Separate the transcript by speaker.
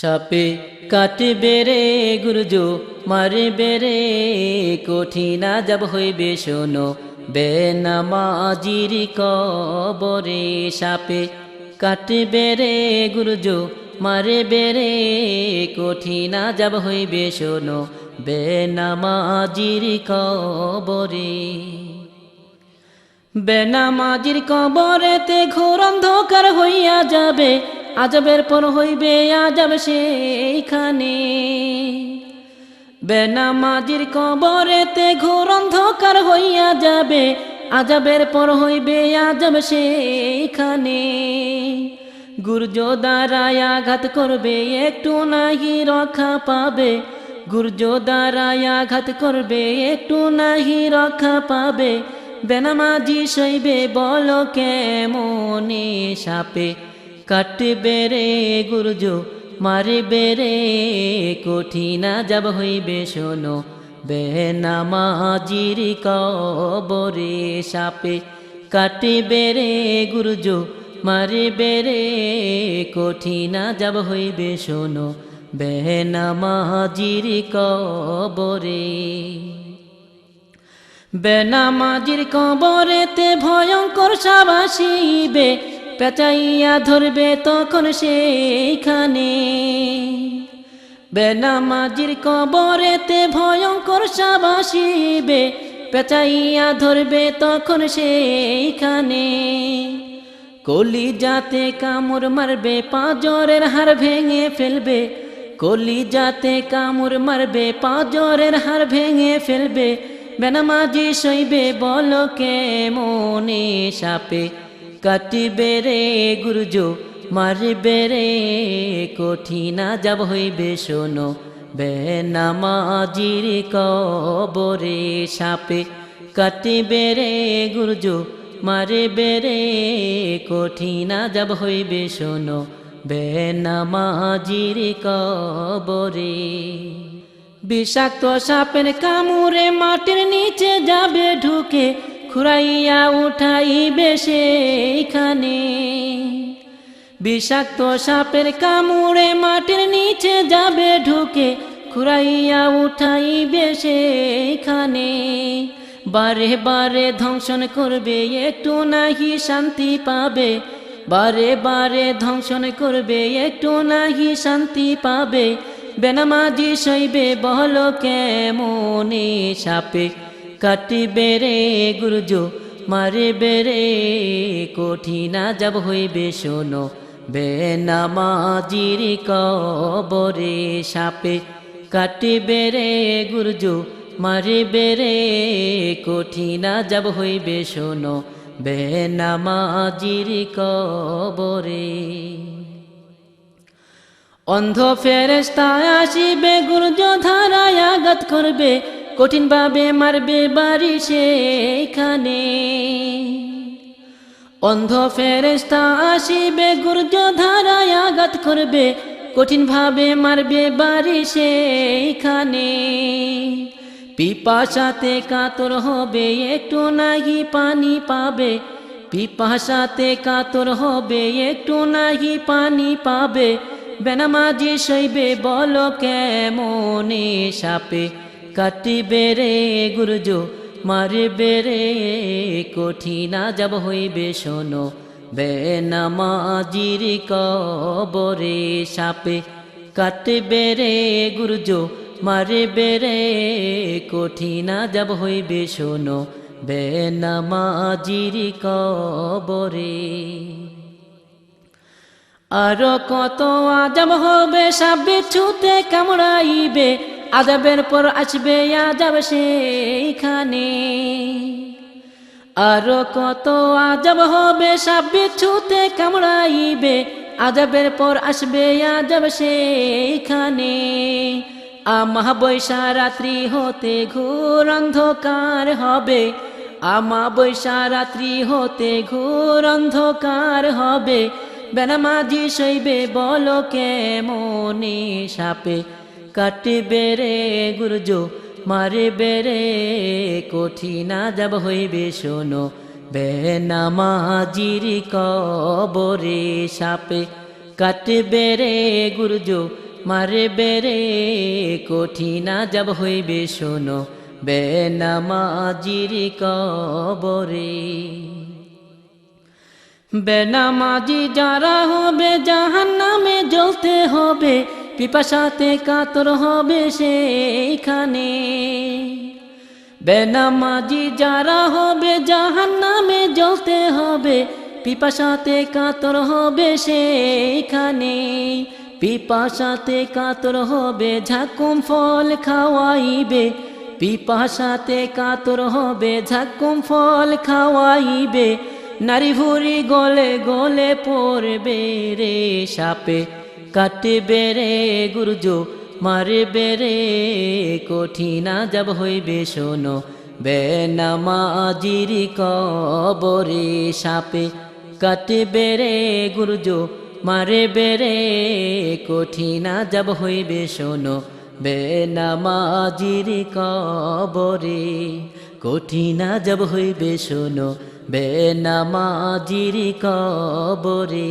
Speaker 1: সাপে কাটবে রে গুরজো মারবে রে কঠিন আযাব হইবে শোনো বেনামাজির কবরে। সাপে কাটবে রে গুরজো মারবে রে কঠিন আযাব হইবে শোনো বেনামাজির কবরে। বেনামাজির কবরেতে ঘোর অন্ধকার হইয়া যাবে, আযাবের পর হইবে আযাব সেইখানে। বেনামাজির কবরেতে ঘোর অন্ধকার হইয়া যাবে, আযাবের পর হইবে আযাব সেইখানে। গুর্জো দ্বারায় আঘাত করবে একটু নাহি রক্ষা পাবে, গুর্জো দ্বারায় আঘাত করবে একটু নাহি রক্ষা পাবে। বেনামাজি সইবে বলো কেমনে। সাপে কাটবে রে গুর্জো মারবে রে কঠিন আযাব হইবে শোনো বেনামাজির কবরে। সাপে কাটবে রে গুর্জো মারবে রে কঠিন আযাব হইবে শোনো বেনামাজির কবরে। বেনামাজির কবরেতে ভয়ঙ্কর সাপ আসিবে, পেঁচাইয়া ধরবে তখন সেইখানে। বেনামাজির কবরেতে ভয়ঙ্কর সাপ আসিবে, পেঁচাইয়া ধরবে তখন সেইখানে। কলিজাতে কামড় মারবে পাঁজরের হাড় ভেঙে ফেলবে, কলিজাতে কামড় মারবে পাঁজরের হাড় ভেঙে ফেলবে। বেনামাজি সইবে বলো কেমনে। সাপে কাটবে রে গুর্জো মারবে রে কঠিন আযাব হইবে শোনো বেনামাজির কবরে। সাপে কাটবে রে গুর্জো মারবে রে কঠিন আযাব হইবে শোনো বেনামাজির কবরে। বিষাক্ত সাপের কামড়ে মাটির নিচে যাবে ঢুকে, খুঁড়াইয়া উঠাইবে সেইখানে। বিষাক্ত সাপের কামড়ে মাটির নিচে যাবে ঢুকে, খুঁড়াইয়া উঠাইবে সেইখানে। বারে বারে ধ্বংসন করবে একটু নাহি শান্তি পাবে, বারে বারে ধ্বংসন করবে একটু নাহি শান্তি পাবে। বেনামাজি সইবে বলো কেমনে। সাপে কাটবে রে গুর্জো মারবে রে কঠিন আযাব হইবে শোনো বেনামাজির কবরে। সাপে কাটবে রে গুর্জো মারবে রে কঠিন আযাব হইবে শোনো বেনামাজির কবরে। অন্ধ ফেরেশতা আসিবে গুর্জো ধারায় আঘাত করবে, কঠিন ভাবে মারবে বাড়ি সেইখানে। অন্ধ ফেরেশতা আসিবে গুর্জো ধারায় আঘাত করবে, কঠিন ভাবে মারবে বাড়ি সেইখানে। পিপাসাতে কাতর হবে একটু নাহি পানি পাবে, পিপাসাতে কাতর হবে একটু নাহি পানি পাবে। বেনামাজি সইবে বলো কেমনে। সাপে কাটবে রে গুর্জো মারবে রে কঠিন আযাব হইবে শোনো বেনামাজির কবরে। সাপে কাটবে রে গুর্জো মারবে রে কঠিন আযাব হইবে শোনো বেনামাজির কবরে। আরো কত আযাব হবে সাপ বিচ্ছুতে কামড়াইবে, আযাবের পর আসবে আযাব সেইখানে। আরো কত আযাব হবে সাপ বিচ্ছুতে কামড়াইবে, আযাবের পর আসবে আযাব সেইখানে। আমাবস্যা রাত্রি হতে ঘোর অন্ধকার হবে, আমাবস্যা রাত্রি হতে ঘোর অন্ধকার হবে। বেনামাজি সইবে বলো কেমনে। সাপে কাটবে রে গুর্জো মারবে রে কঠিন আযাব হইবে শোনো বেনামাজির কবরে। সাপে কাটবে রে গুর্জো মারবে রে কঠিন আযাব হইবে শোনো বেনামাজির কবরে। বেনামাজি যারা হবে জাহান্নামে জ্বলতে হবে, পিপাসাতে কাতর হবে সেইখানে। বেনামাজি যারা হবে জাহান্নামে জ্বলতে হবে, পিপাসাতে কাতর হবে সেইখানে। পিপাসাতে কাতর হবে ঝাকুম ফল খাওয়াইবে, পিপাসাতে কাতর হবে ঝাকুম ফল খাওয়াইবে। নারী ভুরি গলে গলে পড়বে রে সাপে, কাটবে রে গুরজো মারবে রে কঠিন আযাব হইবে শোনো বেনামাজির কবরে। সাপে কাটবে রে গুরজো মারবে রে কঠিন আযাব হইবে শোনো বেনামাজির কবরে। কঠিন আযাব হইবে শোনো বেনামাজির কবরে।